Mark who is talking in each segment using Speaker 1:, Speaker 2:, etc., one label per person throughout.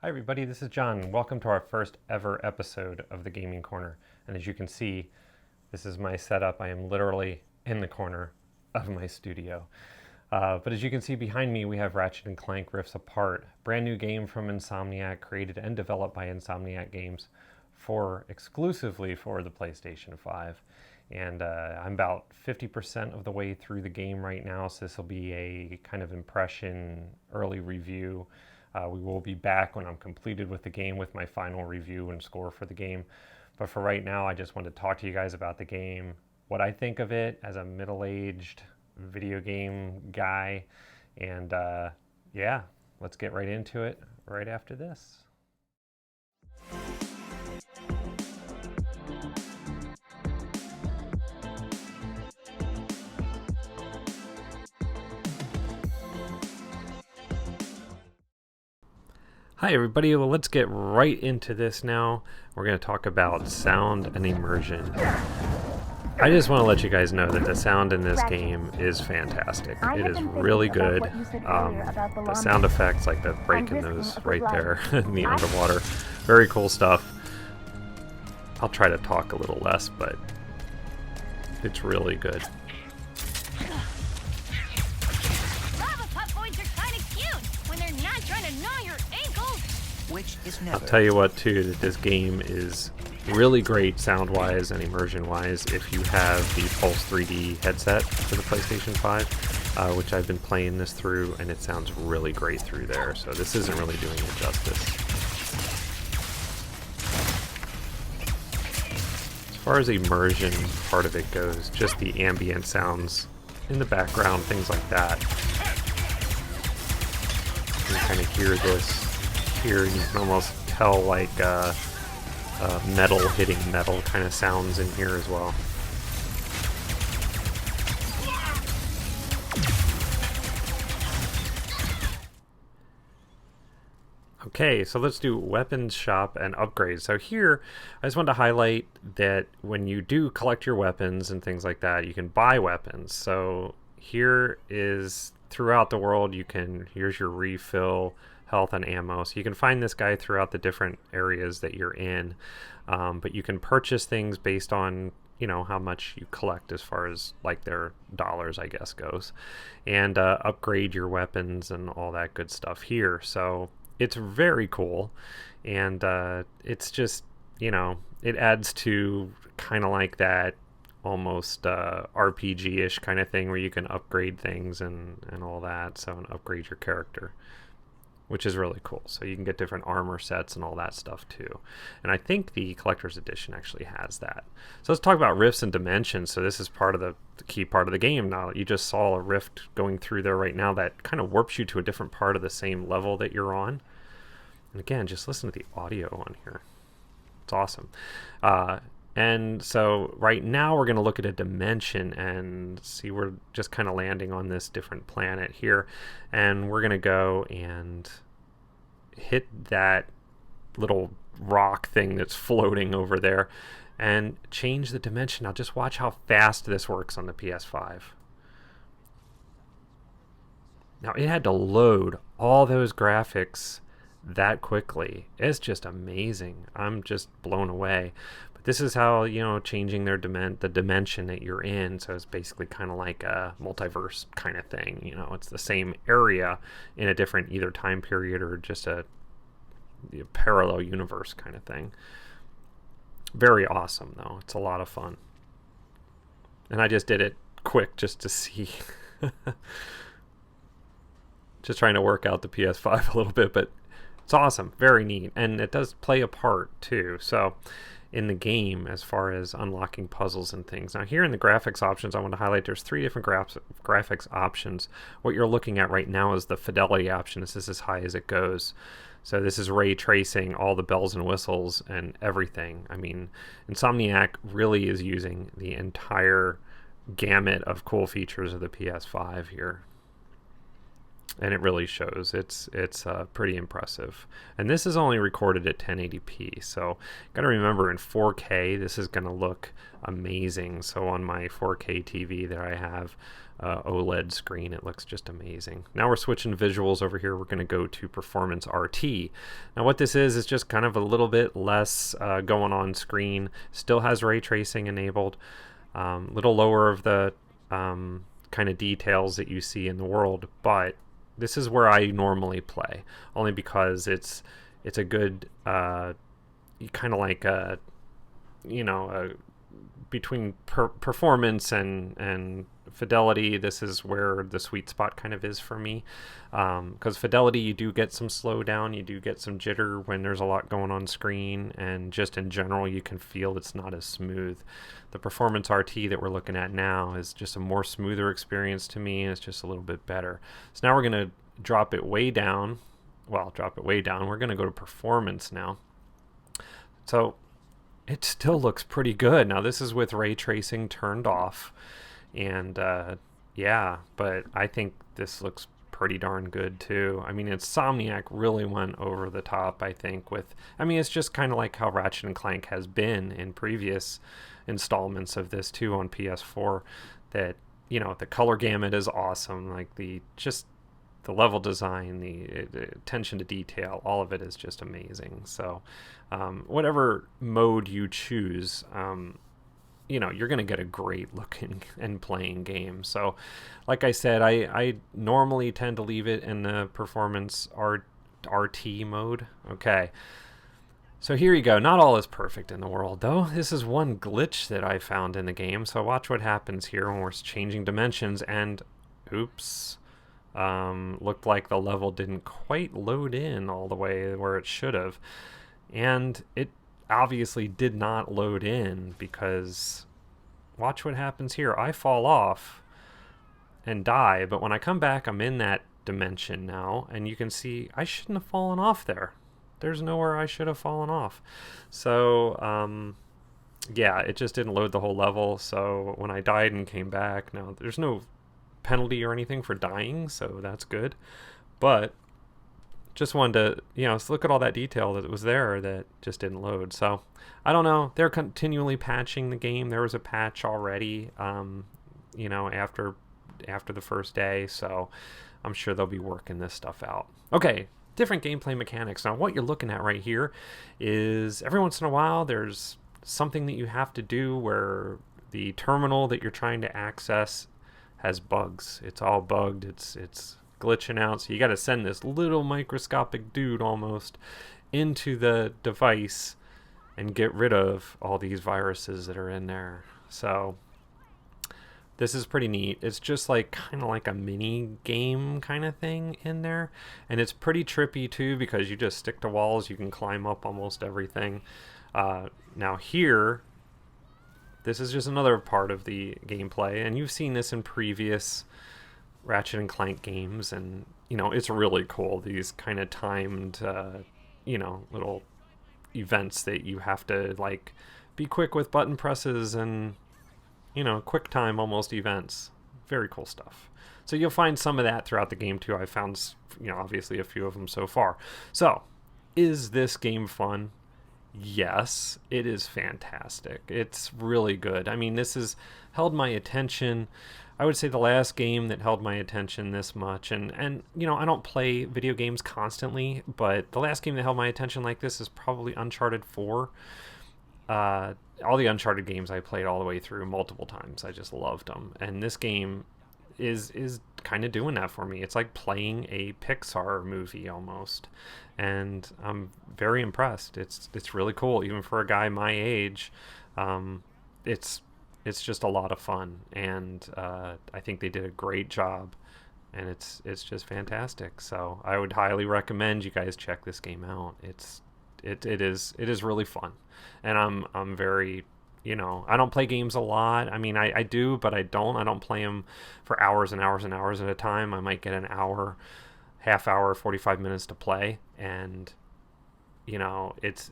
Speaker 1: Hi everybody, this is John. Welcome to our first ever episode of the Gaming Corner. And as you can see, this is my setup. I am literally in the corner of my studio. But as you can see behind me, we have Ratchet and Clank Riffs Apart. Brand new game from Insomniac, created and developed by Insomniac Games exclusively for the PlayStation 5. And I'm about 50% of the way through the game right now, so this will be a kind of impression, early review. We will be back when I'm completed with the game with my final review and score for the game. But for right now, I just wanted to talk to you guys about the game, what I think of it as a middle-aged video game guy. And yeah, let's get right into it right after this. Hi everybody, well let's get right into this now. We're going to talk about sound and immersion. I just want to let you guys know that the sound in this game is fantastic. It is really good. The sound effects, like the breaking those right there in the underwater, very cool stuff. I'll try to talk a little less, but it's really good. I'll tell you what too, that this game is really great sound-wise and immersion-wise if you have the Pulse 3D headset for the PlayStation 5, which I've been playing this through, and it sounds really great through there, so this isn't really doing it justice. As far as immersion part of it goes, just the ambient sounds in the background, things like that. You can kind of hear this here, you can almost tell like metal hitting metal kind of sounds in here as well. Okay, so let's do weapons shop and upgrades. So here, I just wanted to highlight that when you do collect your weapons and things like that, you can buy weapons. So here is throughout the world, here's your refill health and ammo, so you can find this guy throughout the different areas that you're in, but you can purchase things based on how much you collect as far as like their dollars, I guess, goes, and upgrade your weapons and all that good stuff here. So it's very cool, and it's just it adds to kind of like that almost RPG-ish kind of thing where you can upgrade things and all that, so and upgrade your character, which is really cool. So you can get different armor sets and all that stuff too. And I think the collector's edition actually has that. So let's talk about rifts and dimensions. So this is part of the key part of the game. Now, you just saw a rift going through there right now that kind of warps you to a different part of the same level that you're on. And again, just listen to the audio on here. It's awesome. And so right now we're going to look at a dimension and see, we're just kind of landing on this different planet here, and we're going to go and hit that little rock thing that's floating over there and change the dimension. Now just watch how fast this works on the PS5. Now it had to load all those graphics that quickly. It's just amazing. I'm just blown away. But this is how, changing the dimension that you're in. So it's basically kind of like a multiverse kind of thing. It's the same area in a different either time period or just a parallel universe kind of thing. Very awesome though. It's a lot of fun. And I just did it quick just to see. Just trying to work out the PS5 a little bit, but it's awesome, very neat, and it does play a part too. So in the game, as far as unlocking puzzles and things. Now here in the graphics options, I want to highlight there's three different graphics options. What you're looking at right now is the fidelity option. This is as high as it goes. So this is ray tracing, all the bells and whistles and everything. I mean, Insomniac really is using the entire gamut of cool features of the PS5 here. and it really shows. It's pretty impressive. And this is only recorded at 1080p, so got to remember in 4K this is going to look amazing. So on my 4K TV that I have, OLED screen, it looks just amazing. Now we're switching visuals over here. We're going to go to Performance RT. Now what this is just kind of a little bit less going on screen. Still has ray tracing enabled. Little lower of the kind of details that you see in the world, but this is where I normally play, only because it's a good kind of like a, you know, between performance and fidelity. This is where the sweet spot kind of is for me, because fidelity, you do get some slowdown, you do get some jitter when there's a lot going on screen, and just in general you can feel it's not as smooth. The Performance RT that we're looking at now is just a more smoother experience to me, and it's just a little bit better. So now we're going to drop it way down. Well, drop it way down. We're going to go to Performance now. So it still looks pretty good. Now this is with ray tracing turned off, and yeah, but I think this looks pretty darn good too. I mean, Insomniac really went over the top, I think, with, I mean, it's just kind of like how Ratchet and Clank has been in previous installments of this too on PS4, that, you know, the color gamut is awesome, like the level design, the attention to detail, all of it is just amazing. So whatever mode you choose, you know, you're going to get a great looking and playing game. So like I said, I normally tend to leave it in the Performance RT mode. Okay, so here you go. Not all is perfect in the world, though. This is one glitch that I found in the game. So watch what happens here when we're changing dimensions, and oops, looked like the level didn't quite load in all the way where it should have. And it obviously did not load in, because watch what happens here. I fall off and die, but when I come back, I'm in that dimension now, and you can see I shouldn't have fallen off there. There's nowhere I should have fallen off. So yeah, it just didn't load the whole level. So when I died and came back, now there's no penalty or anything for dying, so that's good. But just wanted to, you know, look at all that detail that was there that just didn't load. So I don't know. They're continually patching the game. There was a patch already, you know, after the first day. So I'm sure they'll be working this stuff out. Okay, different gameplay mechanics. Now what you're looking at right here is every once in a while there's something that you have to do where the terminal that you're trying to access has bugs. It's all bugged. It's glitching out, so you got to send this little microscopic dude almost into the device and get rid of all these viruses that are in there. So this is pretty neat. It's just like kind of like a mini game kind of thing in there, and it's pretty trippy too, because you just stick to walls, you can climb up almost everything. Now here, this is just another part of the gameplay, and you've seen this in previous Ratchet and Clank games, and you know, it's really cool, these kind of timed you know, little events that you have to like be quick with button presses, and you know, quick time almost events. Very cool stuff. So you'll find some of that throughout the game too. I found, you know, obviously a few of them so far. So is this game fun? Yes, it is fantastic. It's really good. I mean, this has held my attention. I would say the last game that held my attention this much, and you know, I don't play video games constantly, but the last game that held my attention like this is probably Uncharted 4. All the Uncharted games I played all the way through multiple times. I just loved them, and this game is kind of doing that for me. It's like playing a Pixar movie almost, and I'm very impressed. It's really cool, even for a guy my age. It's just a lot of fun, and I think they did a great job, and it's just fantastic. So I would highly recommend you guys check this game out. It is really fun, and I'm very, you know, I don't play games a lot. I mean, I do, but I don't play them for hours and hours and hours at a time. I might get an hour, half hour, 45 minutes to play, and you know, it's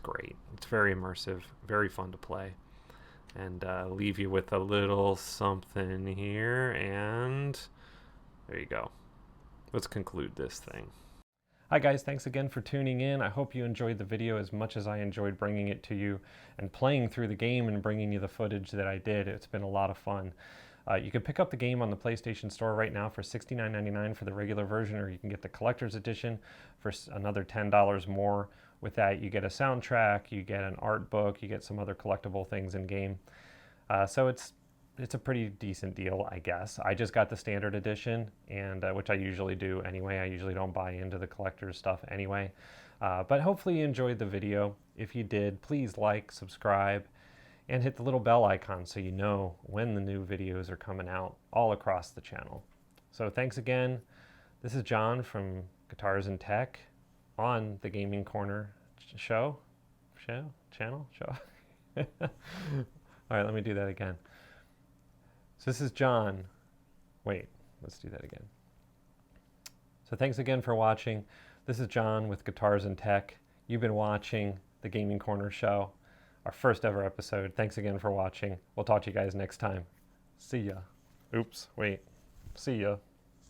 Speaker 1: great. It's very immersive, very fun to play. And leave you with a little something here, and there you go. let's conclude this thing. Hi guys, thanks again for tuning in. I hope you enjoyed the video as much as I enjoyed bringing it to you and playing through the game and bringing you the footage that I did. It's been a lot of fun. You can pick up the game on the PlayStation Store right now for $69.99 for the regular version, or you can get the collector's edition for another $10 more. With that, you get a soundtrack, you get an art book, you get some other collectible things in game. So it's a pretty decent deal, I guess. I just got the standard edition, and which I usually do anyway. I usually don't buy into the collector's stuff anyway. But hopefully you enjoyed the video. If you did, please like, subscribe, and hit the little bell icon so you know when the new videos are coming out all across the channel. So thanks again. This is John from Guitars and Tech on the Gaming Corner channel. All right, let me do that again. So this is John. Wait, let's do that again. So thanks again for watching. This is John with Guitars and Tech. You've been watching the Gaming Corner show, our first ever episode. Thanks again for watching. We'll talk to you guys next time. See ya. Oops, wait. See ya.